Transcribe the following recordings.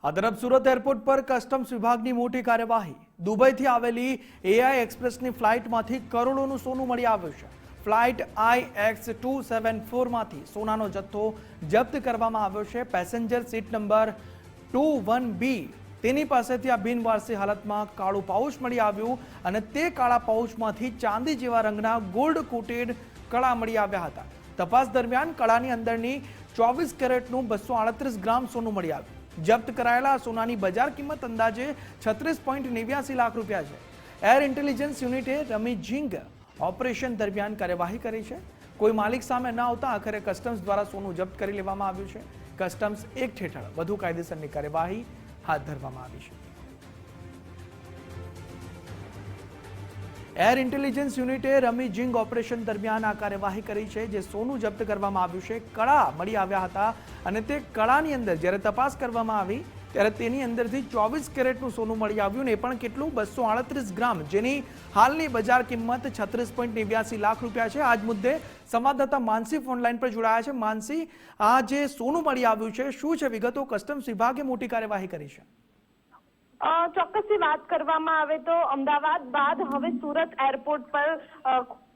આ તરફ સુરત એરપોર્ટ પર કસ્ટમ્સ વિભાગની મોટી કાર્યવાહી। દુબઈથી આવેલી એઆઈ એક્સપ્રેસની ફ્લાઇટમાંથી કરોડોનું સોનું મળી આવ્યું છે। ફ્લાઇટ IX274 માંથી સોનાનો જથ્થો જપ્ત કરવામાં આવ્યો છે। પેસેન્જર સીટ નંબર 21B તેની પાસેથી આ બિનવારસી હાલતમાં કાળું પાઉચ મળી આવ્યું અને તે કાળા પાઉચમાંથી ચાંદી જેવા રંગના ગોલ્ડ કોટેડ કળા મળી આવ્યા હતા। તપાસ દરમિયાન કળાની અંદરની 24 કેરેટનું 238 ગ્રામ સોનું મળી આવ્યું। જપ્ત કરાયેલા સોનાની બજાર કિંમત અંદાજે 36.89 લાખ રૂપિયા છે। એર ઇન્ટેલિજન્સ યુનિટે રમીજિંગ ઓપરેશન દરમિયાન કાર્યવાહી કરી છે। કોઈ માલિક સામે ન આવતા આખરે કસ્ટમ્સ દ્વારા સોનું જપ્ત કરી લેવામાં આવ્યું છે। કસ્ટમ્સ એક્ટ હેઠળ વધુ કાયદેસરની કાર્યવાહી હાથ ધરવામાં આવી છે। એર ઇન્ટેલિજન્સ યુનિટે રમીજિંગ ઓપરેશન દરમિયાન આ કાર્યવાહી કરી છે, જે સોનું જપ્ત કરવામાં આવ્યું છે। કળા મળી આવ્યા હતા અને તે કળાની અંદર જ્યારે તપાસ કરવામાં આવી ત્યારે તેની અંદરથી 24 કેરેટનું સોનું મળી આવ્યું ને એ પણ કેટલું 238 ગ્રામ, જેની હાલની બજાર કિંમત 36.89 લાખ રૂપિયા છે। આજ મુદ્દે સંવાદદાતા માનસી ફોનલાઈન પર જોડાયા છે। માનસી, આ જે સોનું મળી આવ્યું છે, શું છે વિગતો? કસ્ટમ્સ વિભાગે મોટી કાર્યવાહી કરી છે। ચોક્કસથી વાત કરવામાં આવે તો અમદાવાદ બાદ હવે સુરત એરપોર્ટ પર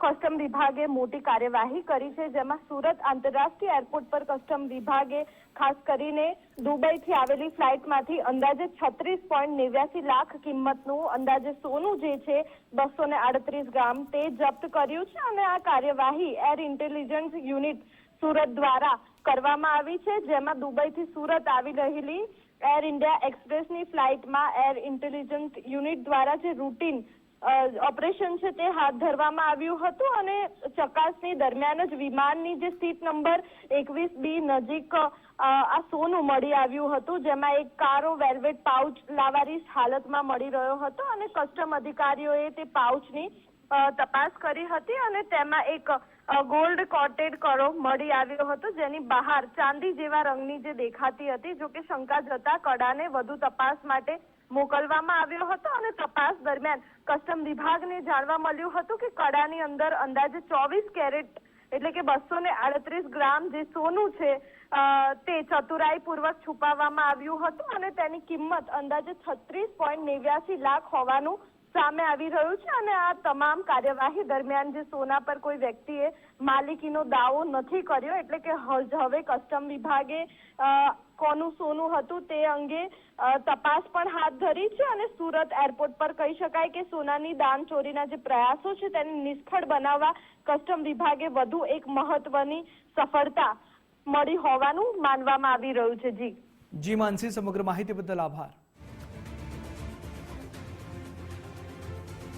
કસ્ટમ વિભાગે મોટી કાર્યવાહી કરી છે, જેમાં સુરત આંતરરાષ્ટ્રીય એરપોર્ટ પર કસ્ટમ વિભાગે ખાસ કરીને દુબઈથી આવેલી ફ્લાઇટમાંથી અંદાજે 36.89 લાખ કિંમતનું અંદાજે સોનું જે છે 238 ગ્રામ તે જપ્ત કર્યું છે અને આ કાર્યવાહી એર ઇન્ટેલિજન્સ યુનિટ સુરત દ્વારા કરવામાં આવી છે, જેમાં દુબઈથી સુરત આવી રહેલી એર ઇન્ડિયા એક્સપ્રેસની ફ્લાઇટમાં એર ઇન્ટેલિજન્સ યુનિટ દ્વારા જે રૂટીન ઓપરેશન છે તે હાથ ધરવામાં આવ્યું હતું અને ચકાસણી દરમિયાન જ વિમાનની જે સીટ નંબર 21B નજીક આ સોનું મળી આવ્યું હતું, જેમાં એક કાળો વેલ્વેટ પાઉચ લાવારીસ હાલતમાં મળી રહ્યો હતો અને કસ્ટમ અધિકારીઓએ તે પાઉચની તપાસ કરી હતી અને તેમાં એક ગોલ્ડ કોટેડ કળો મળી આવ્યો હતો, જેની બહાર ચાંદી જેવા રંગની જે દેખાતી હતી। જો કે શંકા જતા કળાને વધુ તપાસ માટે મોકલવામાં આવ્યો હતો અને તપાસ દરમિયાન કસ્ટમ વિભાગને જાણવા મળ્યું હતું કે કળાની અંદર અંદાજે 24 કેરેટ એટલે કે 238 ગ્રામ જે સોનું છે તે ચતુરાઈપૂર્વક છુપાવવામાં આવ્યું હતું અને તેની કિંમત અંદાજે 36.89 લાખ હોવાનું સામે આવી રહ્યું છે અને આ તમામ કાર્યવાહી દરમિયાન જે સોના પર કોઈ વ્યક્તિએ માલિકીનો દાવો નથી કર્યો, એટલે કે હવે કસ્ટમ વિભાગે કોનું સોનું હતું તે અંગે તપાસ પણ હાથ ધરી છે અને સુરત એરપોર્ટ પર કહી શકાય કે સોનાની દાન ચોરીના જે પ્રયાસો છે તેને નિષ્ફળ બનાવવા કસ્ટમ વિભાગે વધુ એક મહત્વની સફળતા મળી હોવાનું માનવામાં આવી રહ્યું છે। જી માનસી, સમગ્ર માહિતી બદલ આભાર।